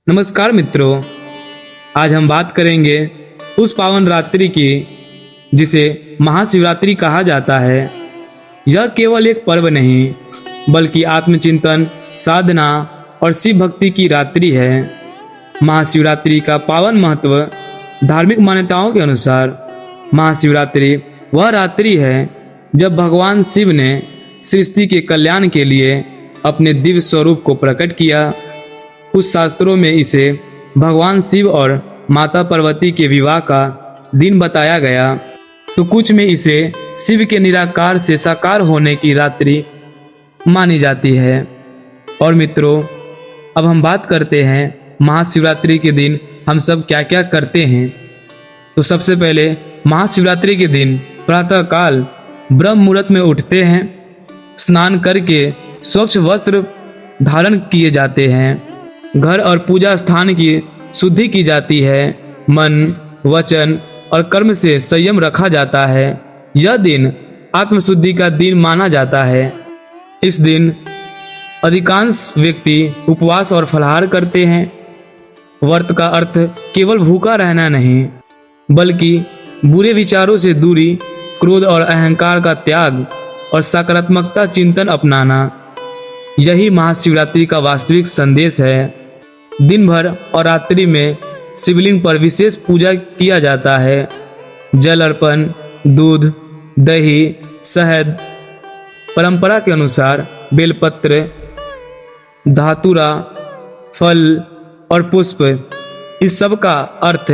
नमस्कार मित्रों, आज हम बात करेंगे उस पावन रात्रि की जिसे महाशिवरात्रि कहा जाता है। यह केवल एक पर्व नहीं बल्कि आत्मचिंतन, साधना और शिव भक्ति की रात्रि है। महाशिवरात्रि का पावन महत्व धार्मिक मान्यताओं के अनुसार महाशिवरात्रि वह रात्रि है जब भगवान शिव ने सृष्टि के कल्याण के लिए अपने दिव्य स्वरूप को प्रकट किया। कुछ शास्त्रों में इसे भगवान शिव और माता पार्वती के विवाह का दिन बताया गया, तो कुछ में इसे शिव के निराकार से साकार होने की रात्रि मानी जाती है। और मित्रों, अब हम बात करते हैं महाशिवरात्रि के दिन हम सब क्या क्या करते हैं। तो सबसे पहले महाशिवरात्रि के दिन प्रातःकाल ब्रह्म मुहूर्त में उठते हैं, स्नान करके स्वच्छ वस्त्र धारण किए जाते हैं, घर और पूजा स्थान की शुद्धि की जाती है, मन, वचन और कर्म से संयम रखा जाता है। यह दिन आत्मशुद्धि का दिन माना जाता है। इस दिन अधिकांश व्यक्ति उपवास और फलाहार करते हैं। व्रत का अर्थ केवल भूखा रहना नहीं बल्कि बुरे विचारों से दूरी, क्रोध और अहंकार का त्याग और सकारात्मकता चिंतन अपनाना, यही महाशिवरात्रि का वास्तविक संदेश है। दिन भर और रात्रि में शिवलिंग पर विशेष पूजा किया जाता है। जल अर्पण, दूध, दही, शहद, परंपरा के अनुसार बेलपत्र, धातुरा, फल और पुष्प, इस सब का अर्थ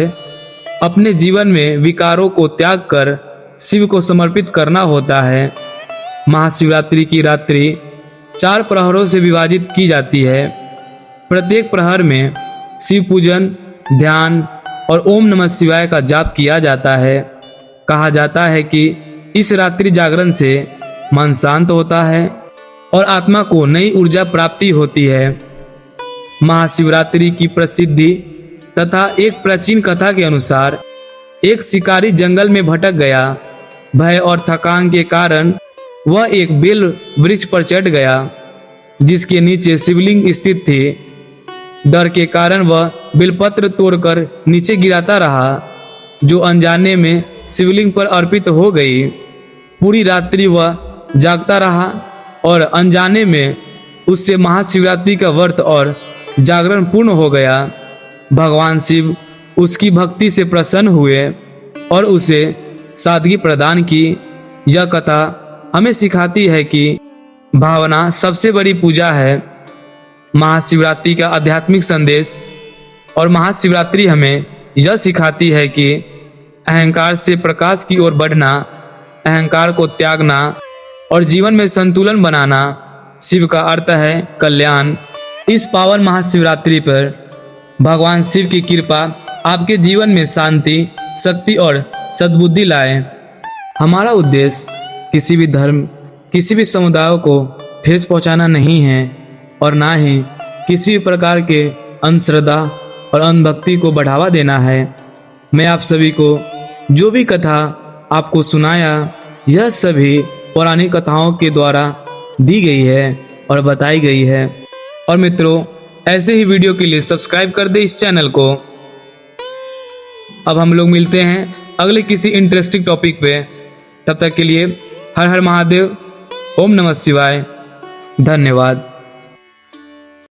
अपने जीवन में विकारों को त्याग कर शिव को समर्पित करना होता है। महाशिवरात्रि की रात्रि 4 प्रहरों से विभाजित की जाती है। प्रत्येक प्रहर में शिव पूजन, ध्यान और ओम नमः शिवाय का जाप किया जाता है। कहा जाता है कि इस रात्रि जागरण से मन शांत होता है और आत्मा को नई ऊर्जा प्राप्ति होती है। महाशिवरात्रि की प्रसिद्धि तथा एक प्राचीन कथा के अनुसार एक शिकारी जंगल में भटक गया। भय और थकान के कारण वह एक बेल वृक्ष पर चढ़ गया जिसके नीचे शिवलिंग स्थित थी। डर के कारण वह बेलपत्र तोड़कर नीचे गिराता रहा, जो अनजाने में शिवलिंग पर अर्पित हो गई। पूरी रात्रि वह जागता रहा और अनजाने में उससे महाशिवरात्रि का व्रत और जागरण पूर्ण हो गया। भगवान शिव उसकी भक्ति से प्रसन्न हुए और उसे सादगी प्रदान की। यह कथा हमें सिखाती है कि भावना सबसे बड़ी पूजा है। महाशिवरात्रि का आध्यात्मिक संदेश और महाशिवरात्रि हमें यह सिखाती है कि अहंकार से प्रकाश की ओर बढ़ना, अहंकार को त्यागना और जीवन में संतुलन बनाना शिव का अर्थ है कल्याण। इस पावन महाशिवरात्रि पर भगवान शिव की कृपा आपके जीवन में शांति, शक्ति और सद्बुद्धि लाए। हमारा उद्देश्य किसी भी धर्म, किसी भी समुदाय को ठेस पहुंचाना नहीं है और ना ही किसी भी प्रकार के अंधश्रद्धा और अंधभक्ति को बढ़ावा देना है। मैं आप सभी को जो भी कथा आपको सुनाया, यह सभी पौराणिक कथाओं के द्वारा दी गई है और बताई गई है। और मित्रों, ऐसे ही वीडियो के लिए सब्सक्राइब कर दे इस चैनल को। अब हम लोग मिलते हैं अगले किसी इंटरेस्टिंग टॉपिक पे। तब तक के लिए हर हर महादेव, ओम नमः शिवाय, धन्यवाद।